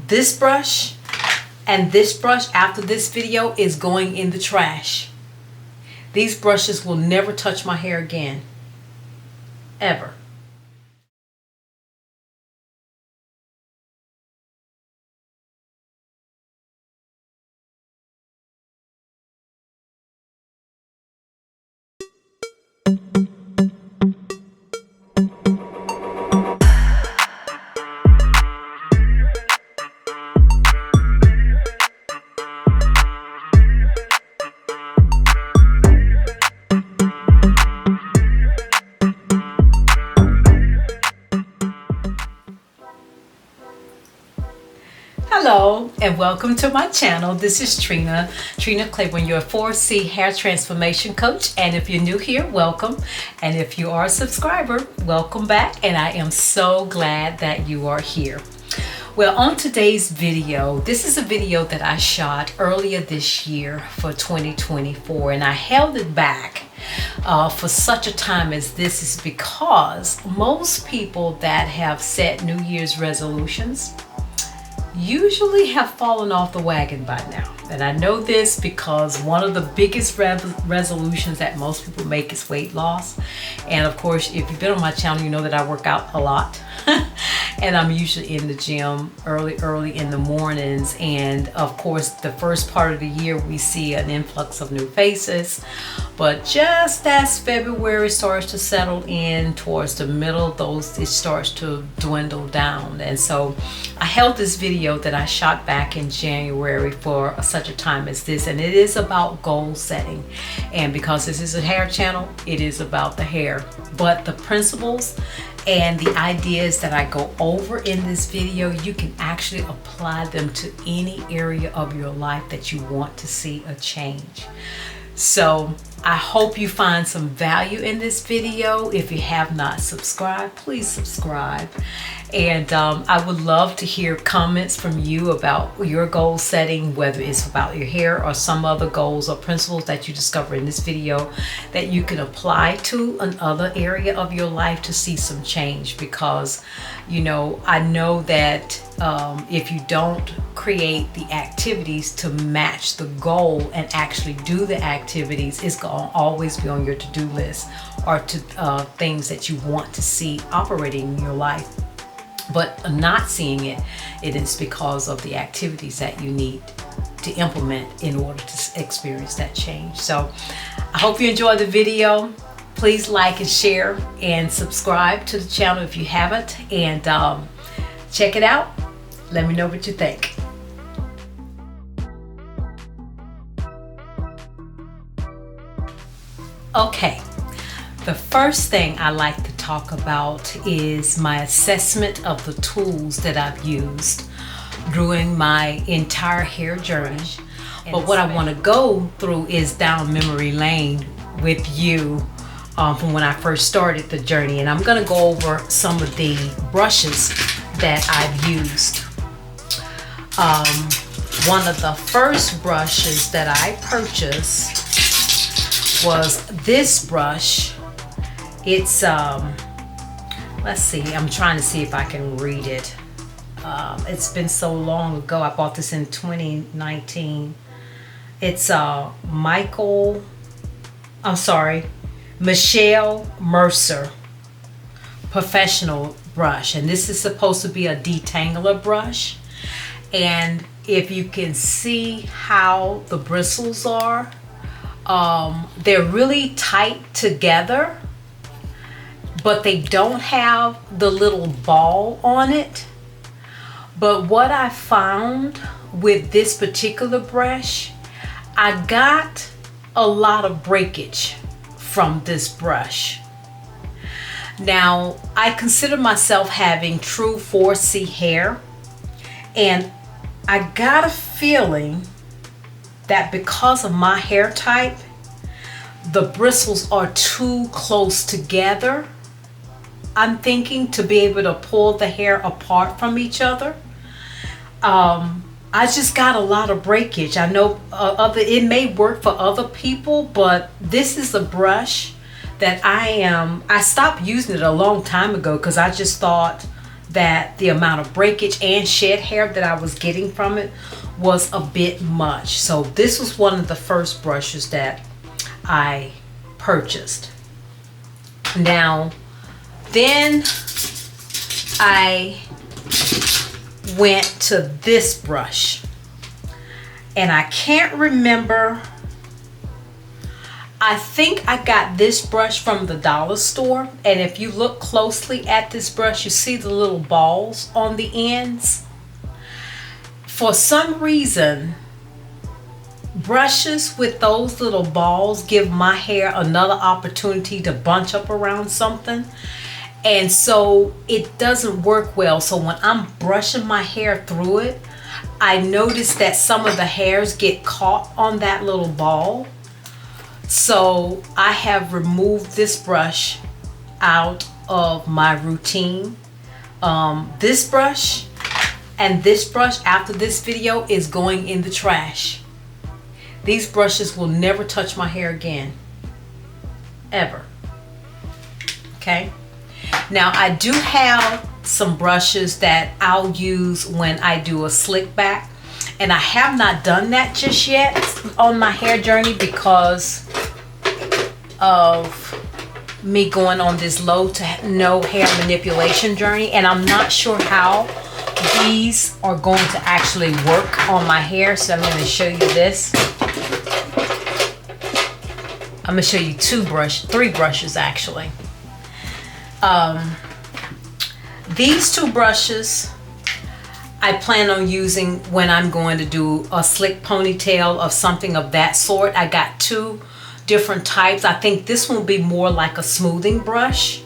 This brush and this brush after this video is going in the trash. These brushes will never touch my hair again. Ever. Hello and welcome to my channel. This is Trina Claiborne, your 4C hair transformation coach. And if you're new here, welcome. And if you are a subscriber, welcome back. And I am so glad that you are here. Well, on today's video, this is a video that I shot earlier this year for 2024, and I held it back for such a time as this is because most people that have set New Year's resolutions usually have fallen off the wagon by now. And I know this because one of the biggest resolutions that most people make is weight loss. And of course, if you've been on my channel, you know that I work out a lot. And I'm usually in the gym early in the mornings. And of course, the first part of the year, we see an influx of new faces. But just as February starts to settle in towards the middle, it starts to dwindle down. And so I held this video that I shot back in January for such a time as this, and it is about goal setting. And because this is a hair channel, it is about the hair. But the principles and the ideas that I go over in this video, you can actually apply them to any area of your life that you want to see a change. So I hope you find some value in this video. If you have not subscribed, please subscribe. And I would love to hear comments from you about your goal setting, whether it's about your hair or some other goals or principles that you discover in this video that you can apply to another area of your life to see some change. Because, you know, I know that if you don't create the activities to match the goal and actually do the activities, it's going to always be on your to-do list or to things that you want to see operating in your life. But not seeing it is because of the activities that you need to implement in order to experience that change. So I hope you enjoyed the video. Please like and share and subscribe to the channel if you haven't. And check it out. Let me know what you think. Okay. The first thing I like to talk about is my assessment of the tools that I've used during my entire hair journey. But what I want to go through is down memory lane with you from when I first started the journey. And I'm going to go over some of the brushes that I've used. One of the first brushes that I purchased was this brush. It's, let's see, I'm trying to see if I can read it. It's been so long ago. I bought this in 2019. It's Michelle Mercer professional brush. And this is supposed to be a detangler brush. And if you can see how the bristles are, they're really tight together, but they don't have the little ball on it. But what I found with this particular brush, I got a lot of breakage from this brush. Now, I consider myself having true 4C hair, and I got a feeling that because of my hair type, the bristles are too close together, I'm thinking, to be able to pull the hair apart from each other. I just got a lot of breakage. I know it may work for other people, but this is a brush that I stopped using it a long time ago because I just thought that the amount of breakage and shed hair that I was getting from it was a bit much. So this was one of the first brushes that I purchased. Now, then I went to this brush, and I can't remember. I think I got this brush from the dollar store, and if you look closely at this brush, you see the little balls on the ends. For some reason, brushes with those little balls give my hair another opportunity to bunch up around something, and so it doesn't work well. So when I'm brushing my hair through it, I notice that some of the hairs get caught on that little ball. So I have removed this brush out of my routine. This brush and this brush after this video is going in the trash. These brushes will never touch my hair again, ever. Okay. Now I do have some brushes that I'll use when I do a slick back, and I have not done that just yet on my hair journey because of me going on this low to no hair manipulation journey, and I'm not sure how these are going to actually work on my hair. So I'm going to show you this. I'm going to show you three brushes actually. These two brushes I plan on using when I'm going to do a slick ponytail of something of that sort. I got two different types. I think this one will be more like a smoothing brush,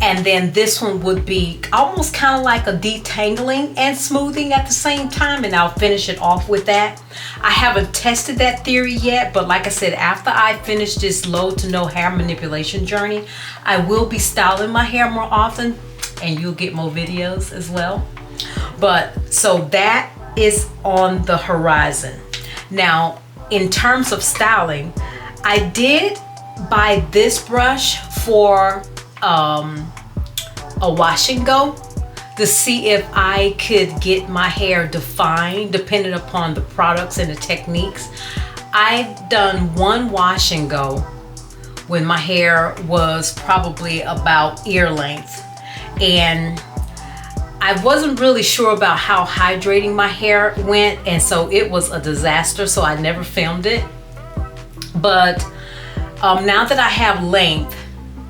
and then this one would be almost kind of like a detangling and smoothing at the same time, and I'll finish it off with that. I haven't tested that theory yet, but like I said, after I finish this low to no hair manipulation journey, I will be styling my hair more often, and you'll get more videos as well. But so that is on the horizon. Now, in terms of styling, I did buy this brush for a wash and go to see if I could get my hair defined depending upon the products and the techniques. I've done one wash and go when my hair was probably about ear length, and I wasn't really sure about how hydrating my hair went, and so it was a disaster, so I never filmed it. But now that I have length,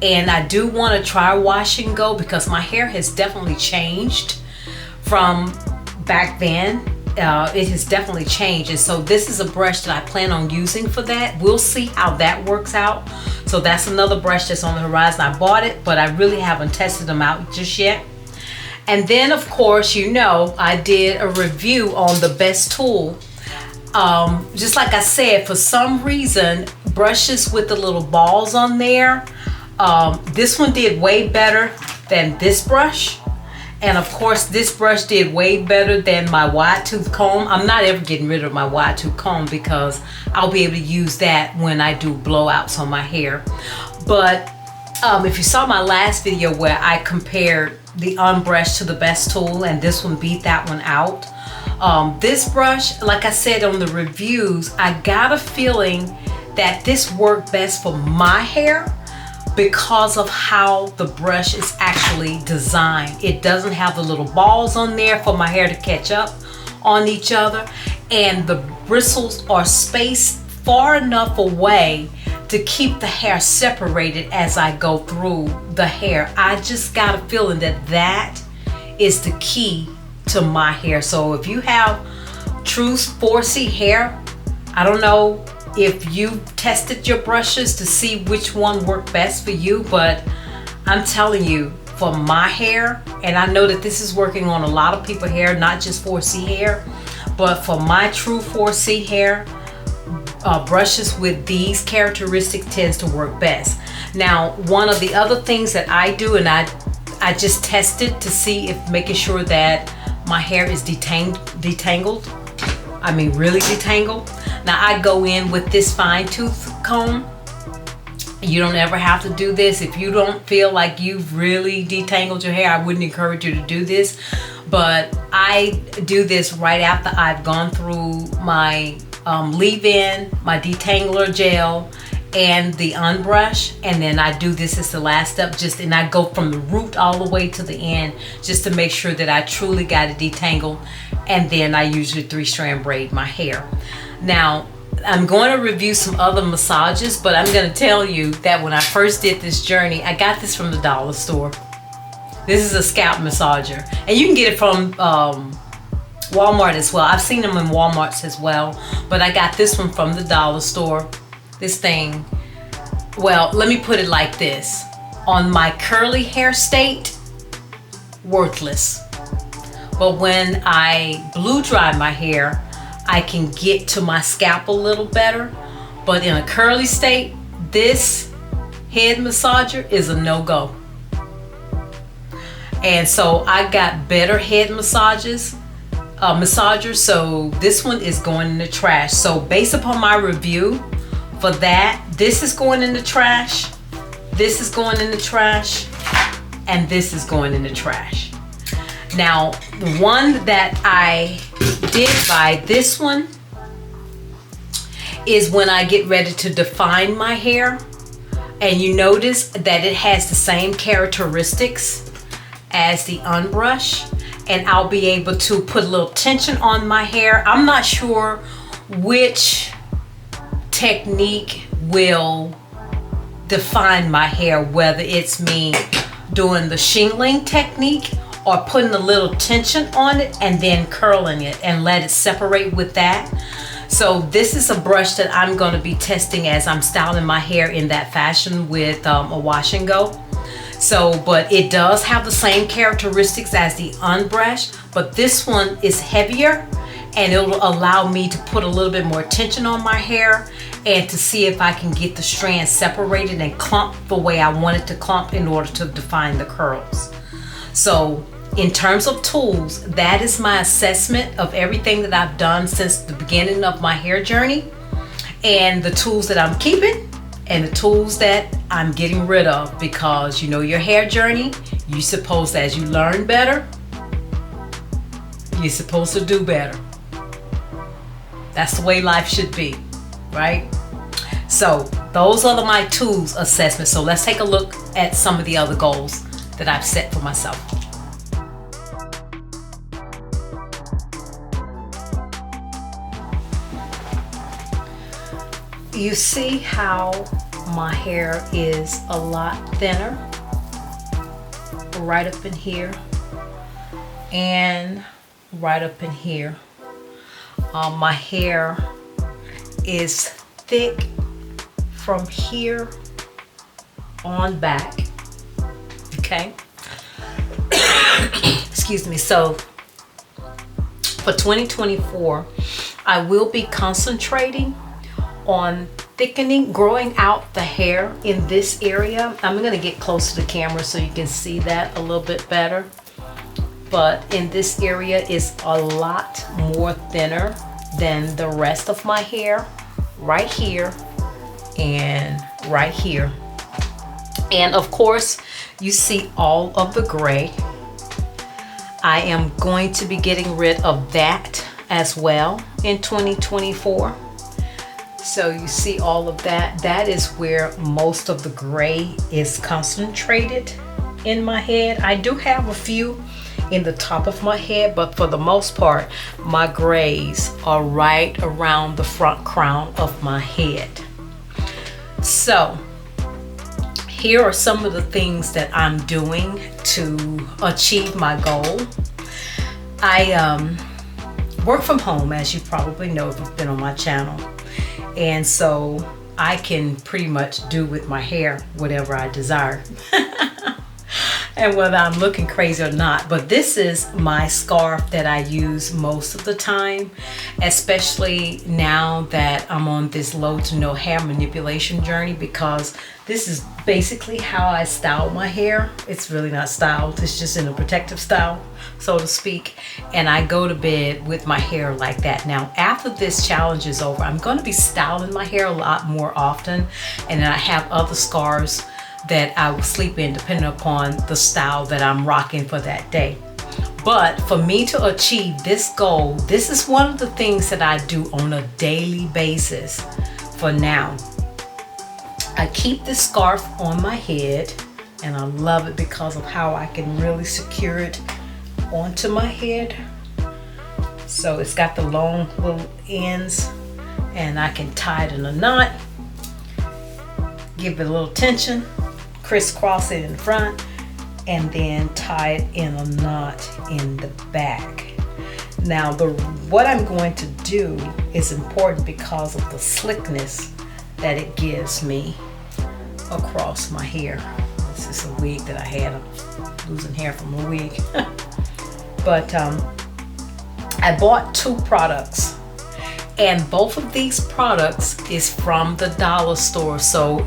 and I do want to try wash and go because my hair has definitely changed from back then. It has definitely changed, and so this is a brush that I plan on using for that. We'll see how that works out. So that's another brush that's on the horizon. I bought it, but I really haven't tested them out just yet. And then of course, you know, I did a review on the best tool. Just like I said, for some reason, brushes with the little balls on there, this one did way better than this brush. And of course, this brush did way better than my wide tooth comb. I'm not ever getting rid of my wide tooth comb because I'll be able to use that when I do blowouts on my hair. But if you saw my last video where I compared the unbrushed to the best tool, and this one beat that one out. This brush, like I said on the reviews, I got a feeling that this worked best for my hair because of how the brush is actually designed. It doesn't have the little balls on there for my hair to catch up on each other, and the bristles are spaced far enough away to keep the hair separated as I go through the hair. I just got a feeling that that is the key to my hair. So if you have true 4C hair, I don't know if you tested your brushes to see which one worked best for you, but I'm telling you, for my hair, and I know that this is working on a lot of people's hair, not just 4C hair, but for my true 4C hair, brushes with these characteristics tends to work best. Now, one of the other things that I do, and I just tested to see if making sure that my hair is detangled. I mean really detangled. Now I go in with this fine tooth comb, You don't ever have to do this. If you don't feel like you've really detangled your hair, I wouldn't encourage you to do this. But I do this right after I've gone through my leave-in, my detangler gel, and the unbrush, and then I do this as the last step, and I go from the root all the way to the end just to make sure that I truly got it detangled, and then I usually 3-strand braid my hair. Now, I'm going to review some other massages, but I'm going to tell you that when I first did this journey, I got this from the dollar store. This is a scalp massager, and you can get it from Walmart as well. I've seen them in Walmarts as well, but I got this one from the dollar store. This thing, well, let me put it like this. On my curly hair state, worthless. But when I blow dry my hair, I can get to my scalp a little better. But in a curly state, this head massager is a no-go. And so I got better head massagers, so this one is going in the trash. So based upon my review for that, this is going in the trash, this is going in the trash, and this is going in the trash. Now, the one that I did buy, this one, is when I get ready to define my hair. And you notice that it has the same characteristics as the unbrush. And I'll be able to put a little tension on my hair. I'm not sure which technique will define my hair, whether it's me doing the shingling technique or putting a little tension on it and then curling it and let it separate with that. So this is a brush that I'm going to be testing as I'm styling my hair in that fashion with a wash and go. So, but it does have the same characteristics as the unbrush, but this one is heavier and it will allow me to put a little bit more tension on my hair and to see if I can get the strands separated and clump the way I want it to clump in order to define the curls. So in terms of tools, that is my assessment of everything that I've done since the beginning of my hair journey, and the tools that I'm keeping and the tools that I'm getting rid of, because you know your hair journey, you're supposed to, as you learn better, you're supposed to do better. That's the way life should be, right? So those are my tools assessment. So let's take a look at some of the other goals that I've set for myself. You see how my hair is a lot thinner right up in here and right up in here. My hair is thick from here on back, okay? Excuse me. So for 2024, I will be concentrating on thickening, growing out the hair in this area. I'm going to get close to the camera so you can see that a little bit better. But in this area is a lot more thinner than the rest of my hair, right here and right here. And of course, you see all of the gray. I am going to be getting rid of that as well in 2024. So you see all of that. That is where most of the gray is concentrated in my head. I do have a few in the top of my head, but for the most part, my grays are right around the front crown of my head. So here are some of the things that I'm doing to achieve my goal. I work from home, as you probably know if you've been on my channel. And so I can pretty much do with my hair whatever I desire. and whether I'm looking crazy or not. But this is my scarf that I use most of the time, especially now that I'm on this low to no hair manipulation journey, because this is basically how I style my hair. It's really not styled, it's just in a protective style, so to speak. And I go to bed with my hair like that. Now, after this challenge is over, I'm going to be styling my hair a lot more often. And then I have other scarves that I will sleep in depending upon the style that I'm rocking for that day. But for me to achieve this goal, this is one of the things that I do on a daily basis for now. I keep this scarf on my head, and I love it because of how I can really secure it onto my head. So it's got the long little ends, and I can tie it in a knot, give it a little tension, crisscross it in front, and then tie it in a knot in the back. Now, what I'm going to do is important because of the slickness that it gives me across my hair. This is a wig that I had. I'm losing hair from a wig. But I bought 2 products, and both of these products is from the dollar store.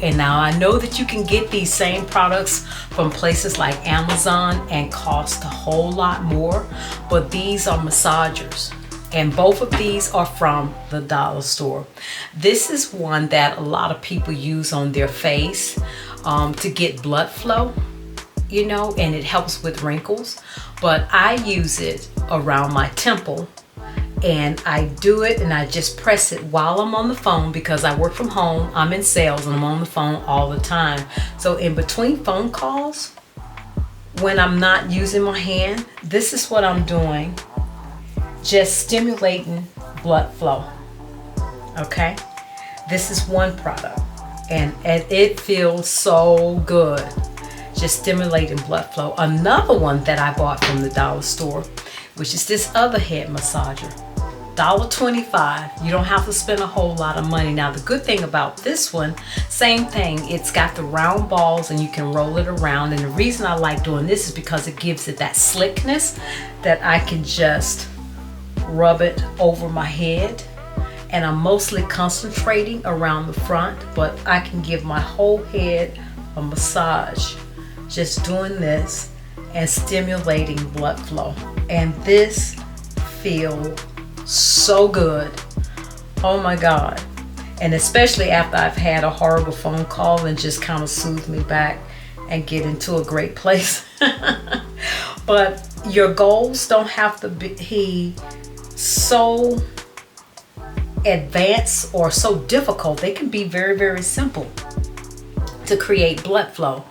And now I know that you can get these same products from places like Amazon and cost a whole lot more, but these are massagers. And both of these are from the dollar store. This is one that a lot of people use on their face to get blood flow, you know, and it helps with wrinkles. But I use it around my temple, and I do it and I just press it while I'm on the phone, because I work from home, I'm in sales, and I'm on the phone all the time. So in between phone calls, when I'm not using my hand, this is what I'm doing. Just stimulating blood flow. Okay, this is one product, and it feels so good, just stimulating blood flow. Another one that I bought from the dollar store, which is this other head massager, $1.25. You don't have to spend a whole lot of money. Now, the good thing about this one, same thing, it's got the round balls and you can roll it around. And the reason I like doing this is because it gives it that slickness that I can just rub it over my head, and I'm mostly concentrating around the front, but I can give my whole head a massage just doing this and stimulating blood flow. And this feels so good. Oh my God. And especially after I've had a horrible phone call, and just kind of soothe me back and get into a great place. But your goals don't have to be so advanced or so difficult. They can be very, very simple to create blood flow.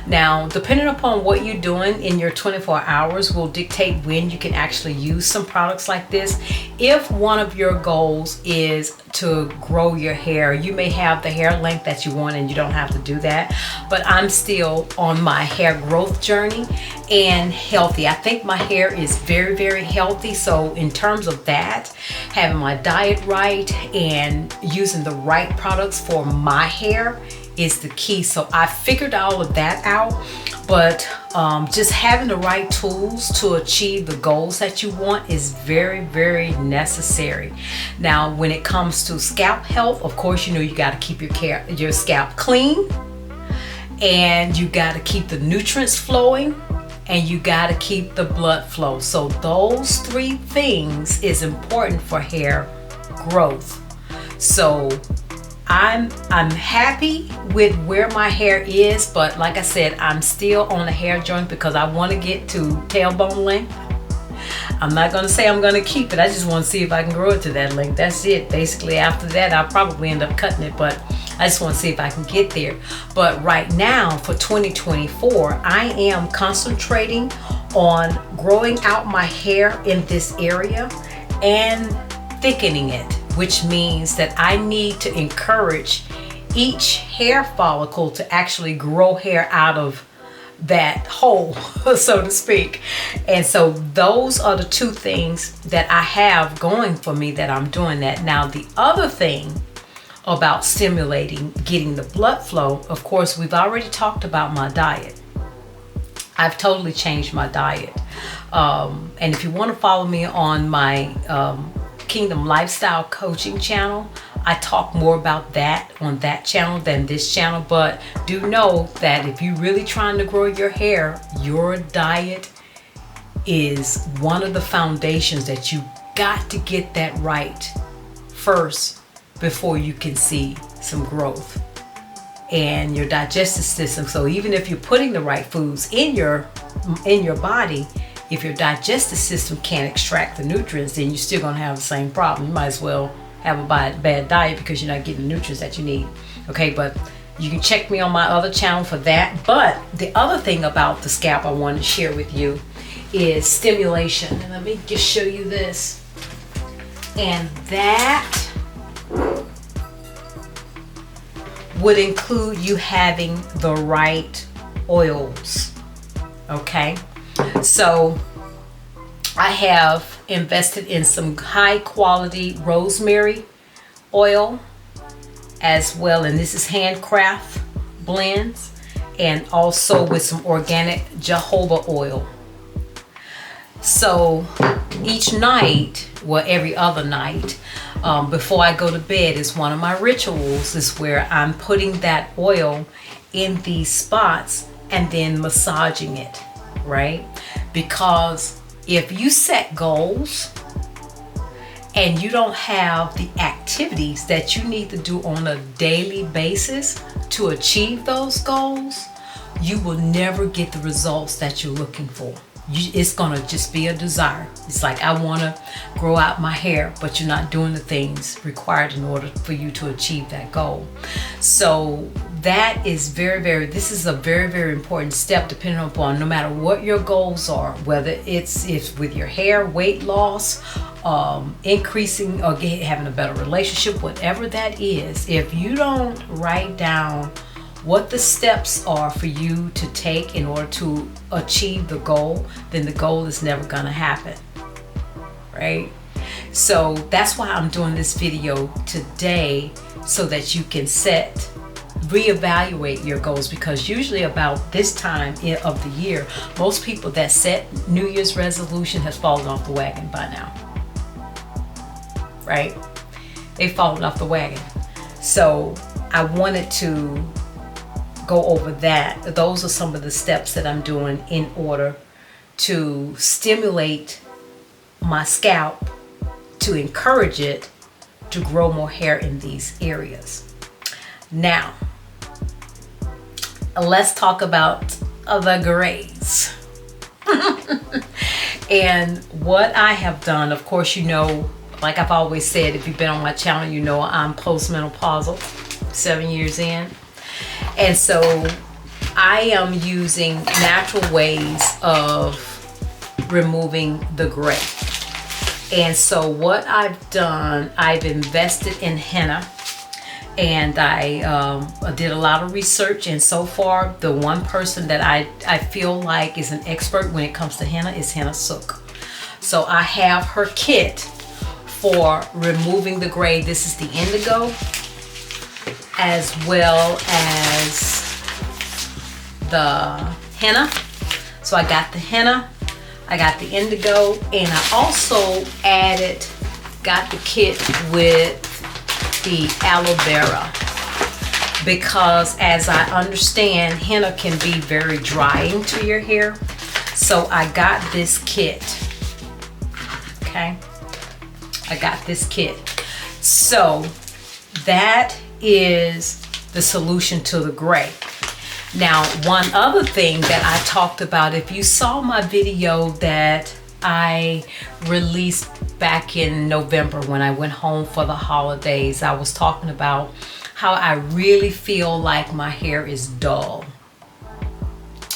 Now, depending upon what you're doing in your 24 hours will dictate when you can actually use some products like this. If one of your goals is to grow your hair, you may have the hair length that you want and you don't have to do that. But I'm still on my hair growth journey and healthy. I think my hair is very, very healthy. So in terms of that, having my diet right and using the right products for my hair is the key. So I figured all of that out, but just having the right tools to achieve the goals that you want is very, very necessary. Now, when it comes to scalp health, of course, you know, you got to keep your scalp clean, and you got to keep the nutrients flowing, and you got to keep the blood flow. So those 3 things is important for hair growth. So I'm happy with where my hair is, but like I said, I'm still on a hair joint because I want to get to tailbone length. I'm not going to say I'm going to keep it. I just want to see if I can grow it to that length. That's it. Basically, after that, I'll probably end up cutting it, but I just want to see if I can get there. But right now, for 2024, I am concentrating on growing out my hair in this area and thickening it, which means that I need to encourage each hair follicle to actually grow hair out of that hole, so to speak. And so those are the 2 things that I have going for me that I'm doing that. Now, the other thing about stimulating, getting the blood flow, of course, we've already talked about my diet. I've totally changed my diet. And if you want to follow me on my Kingdom Lifestyle Coaching channel, I talk more about that on that channel than this channel. But do know that if you're really trying to grow your hair, your diet is one of the foundations that you got to get that right first before you can see some growth and your digestive system. So even if you're putting the right foods in your body, if your digestive system can't extract the nutrients, then you're still going to have the same problem. You might as well have a bad diet because you're not getting the nutrients that you need. Okay, but you can check me on my other channel for that. But the other thing about the scalp I want to share with you is stimulation. And let me just show you this. And that would include you having the right oils. Okay, so I have invested in some high quality rosemary oil as well, and this is handcraft blends, and also with some organic jojoba oil. So each night, well, every other night, before I go to bed, is one of my rituals, is where I'm putting that oil in these spots and then massaging it, right? Because if you set goals and you don't have the activities that you need to do on a daily basis to achieve those goals, you will never get the results that you're looking for. It's gonna just be a desire. It's like, I want to grow out my hair, but you're not doing the things required in order for you to achieve that goal. So that is this is a very, very important step, depending upon no matter what your goals are, whether it's with your hair, weight loss, increasing or having a better relationship, whatever that is. If you don't write down what the steps are for you to take in order to achieve the goal, then the goal is never going to happen, right? So that's why I'm doing this video today, so that you can reevaluate your goals, because usually about this time of the year, most people that set New Year's resolution has fallen off the wagon by now, right? They've fallen off the wagon. So I wanted to go over that. Those are some of the steps that I'm doing in order to stimulate my scalp, to encourage it to grow more hair in these areas. Now, let's talk about the grays. And what I have done, of course, you know, like I've always said, if you've been on my channel, you know I'm postmenopausal, 7 years in. And so I am using natural ways of removing the gray. And so what I've done, I've invested in henna, and I did a lot of research, and so far the one person that I feel like is an expert when it comes to henna is Henna Sook. So I have her kit for removing the gray. This is the indigo, as well as the henna. So I got the henna, I got the indigo, and I also got the kit with the aloe vera, because as I understand, henna can be very drying to your hair. So I got this kit, okay? I got this kit. So that is the solution to the gray. Now, one other thing that I talked about, if you saw my video that I released back in November when I went home for the holidays, I was talking about how I really feel like my hair is dull.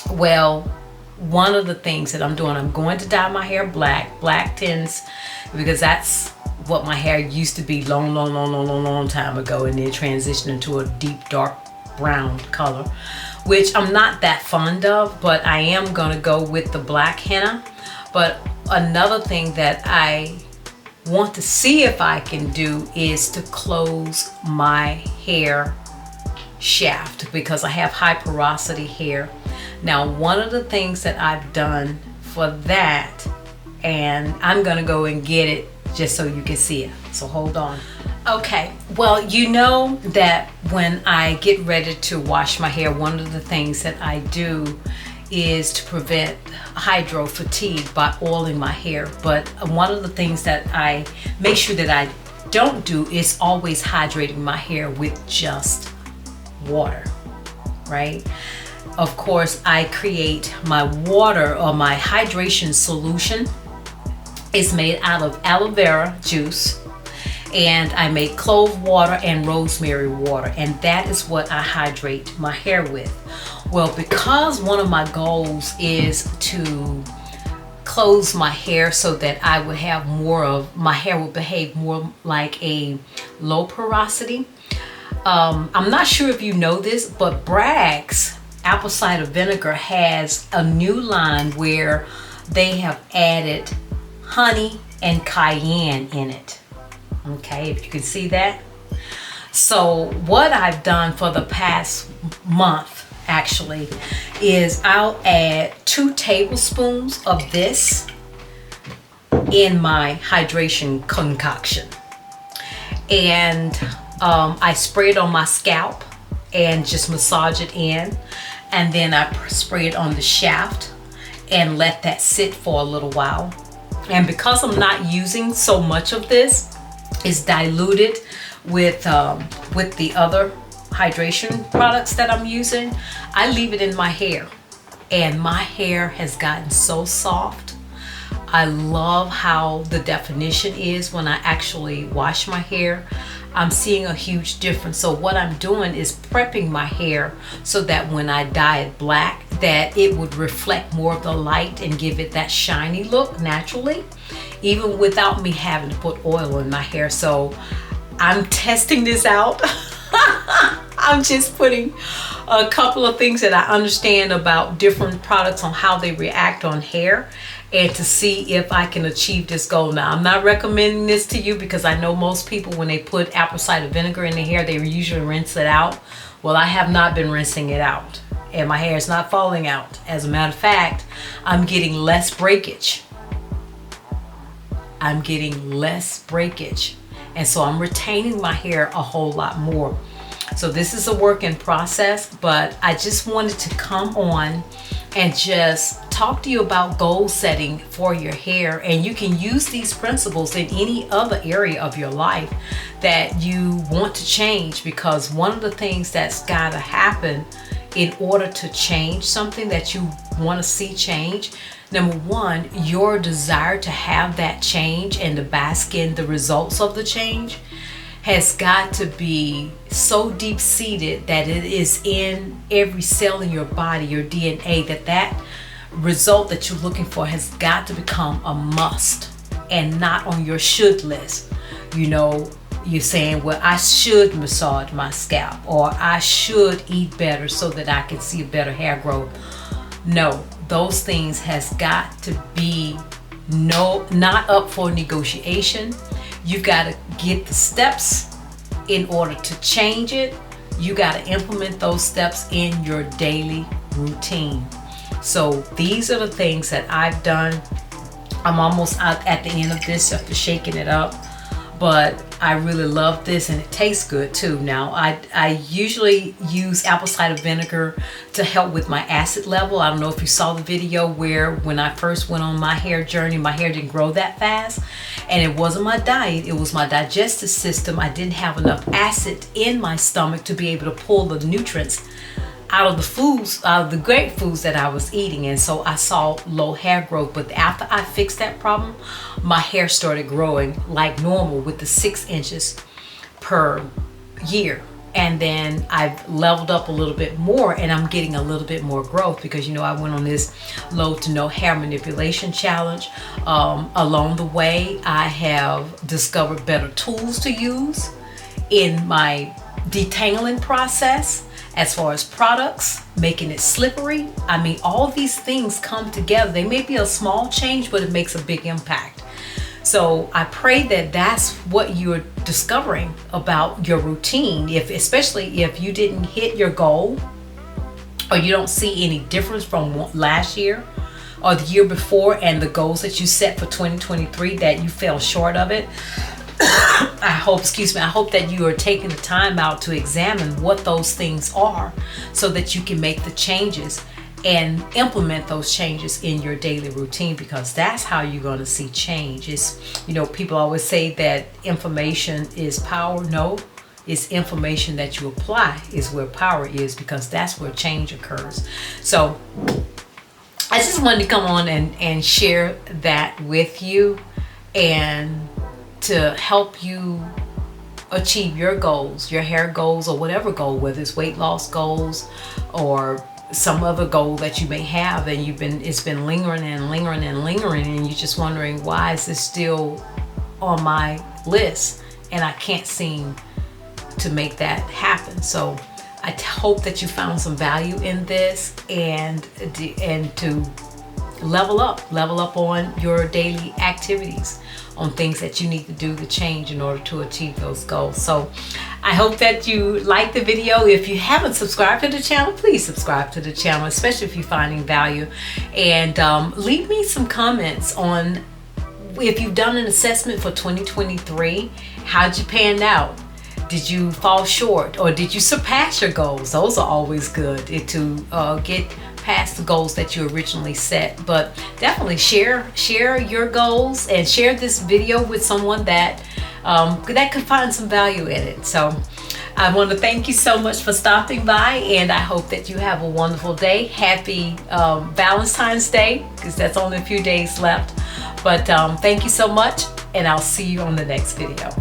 Well, one of the things that I'm doing, I'm going to dye my hair black. Black tends, because that's what my hair used to be long time ago, and then transitioned into a deep dark brown color, which I'm not that fond of, but I am gonna go with the black henna. But another thing that I want to see if I can do is to close my hair shaft because I have high porosity hair. Now, one of the things that I've done for that, and I'm gonna go and get it just so you can see it, so hold on. Okay, well, you know that when I get ready to wash my hair, one of the things that I do is to prevent hydro fatigue by oiling my hair. But one of the things that I make sure that I don't do is always hydrating my hair with just water, right? Of course, I create my water, or my hydration solution is made out of aloe vera juice, and I make clove water and rosemary water, and that is what I hydrate my hair with. Well, because one of my goals is to close my hair so that I would have more of, my hair will behave more like a low porosity. I'm not sure if you know this, but Bragg's apple cider vinegar has a new line where they have added honey and cayenne in it. Okay, if you can see that. So what I've done for the past month actually is I'll add 2 tablespoons of this in my hydration concoction, and I spray it on my scalp and just massage it in, and then I spray it on the shaft and let that sit for a little while. And because I'm not using so much of this, it's diluted with the other hydration products that I'm using, I leave it in my hair, and my hair has gotten so soft. I love how the definition is when I actually wash my hair. I'm seeing a huge difference. So what I'm doing is prepping my hair so that when I dye it black, that it would reflect more of the light and give it that shiny look naturally, even without me having to put oil in my hair. So I'm testing this out. I'm just putting a couple of things that I understand about different products on how they react on hair, and to see if I can achieve this goal. Now, I'm not recommending this to you because I know most people, when they put apple cider vinegar in their hair, they usually rinse it out. Well, I have not been rinsing it out, and my hair is not falling out. As a matter of fact, I'm getting less breakage. I'm getting less breakage. And so I'm retaining my hair a whole lot more. So this is a work in process, but I just wanted to come on and just talk to you about goal setting for your hair. And you can use these principles in any other area of your life that you want to change, because one of the things that's got to happen in order to change something that you want to see change, number one, your desire to have that change and to bask in the results of the change has got to be so deep seated that it is in every cell in your body, your DNA, that result that you're looking for has got to become a must and not on your should list. You know, you're saying, well, I should massage my scalp, or I should eat better so that I can see better hair growth. No, those things has got to be not up for negotiation. You've got to get the steps in order to change it. You got to implement those steps in your daily routine. So these are the things that I've done. I'm almost out at the end of this after shaking it up, but I really love this, and it tastes good too. Now, I usually use apple cider vinegar to help with my acid level. I don't know if you saw the video where when I first went on my hair journey, my hair didn't grow that fast, and it wasn't my diet, it was my digestive system. I didn't have enough acid in my stomach to be able to pull the nutrients out of the foods, out of the great foods that I was eating, and so I saw low hair growth. But after I fixed that problem, my hair started growing like normal with the 6 inches per year. And then I've leveled up a little bit more, and I'm getting a little bit more growth because, you know, I went on this low to no hair manipulation challenge. Along the way, I have discovered better tools to use in my detangling process. As far as products, making it slippery, I mean, all these things come together. They may be a small change, but it makes a big impact. So I pray that that's what you're discovering about your routine. Especially if you didn't hit your goal, or you don't see any difference from last year or the year before, and the goals that you set for 2023, that you fell short of it. I hope that you are taking the time out to examine what those things are, so that you can make the changes and implement those changes in your daily routine, because that's how you're going to see change. People always say that information is power. No, it's information that you apply is where power is, because that's where change occurs. So I just wanted to come on and share that with you, and to help you achieve your goals, your hair goals, or whatever goal, whether it's weight loss goals or some other goal that you may have, and it's been lingering and lingering and lingering, and you're just wondering, why is this still on my list and I can't seem to make that happen. So I hope that you found some value in this, and to level up on your daily activities, on things that you need to do to change in order to achieve those goals. So I hope that you like the video. If you haven't subscribed to the channel, please subscribe to the channel, especially if you're finding value. And leave me some comments on if you've done an assessment for 2023. How'd you pan out? Did you fall short, or did you surpass your goals? Those are always good to get past the goals that you originally set. But definitely share your goals, and share this video with someone that could find some value in it. So I want to thank you so much for stopping by, and I hope that you have a wonderful day. Happy Valentine's Day, because that's only a few days left. But thank you so much, and I'll see you on the next video.